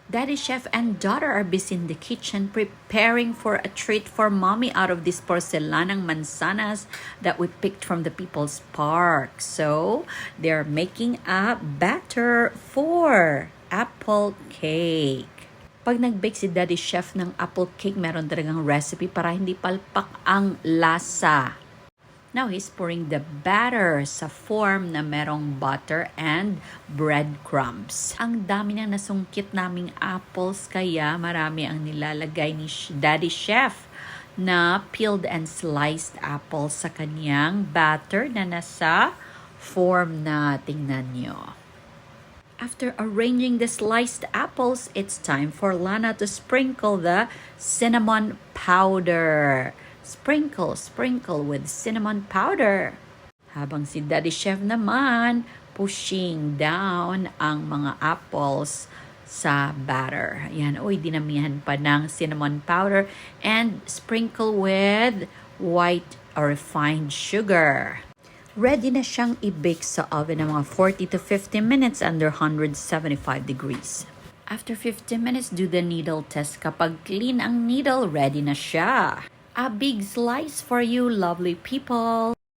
Daddy Chef and daughter are busy in the kitchen preparing for a treat for mommy out of these porcelanang manzanas that we picked from the People's Park. So, they're making a batter for apple cake. Pag nag-bake si Daddy Chef ng apple cake, meron talagang recipe para hindi palpak ang lasa. Now, he's pouring the batter sa form na merong butter and breadcrumbs. Ang dami nang nasungkit naming apples, kaya marami ang nilalagay ni Daddy Chef na peeled and sliced apples sa kanyang batter na nasa form na tingnan nyo. After arranging the sliced apples, it's time for Lana to sprinkle the cinnamon powder. Sprinkle with cinnamon powder. Habang si Daddy Chef naman, pushing down ang mga apples sa batter. Ayan, dinamihan pa ng cinnamon powder and sprinkle with white or refined sugar. Ready na siyang i-bake sa oven ng mga 40 to 50 minutes under 175 degrees. After 15 minutes, do the needle test. Kapag clean ang needle, ready na siya. A big slice for you, lovely people.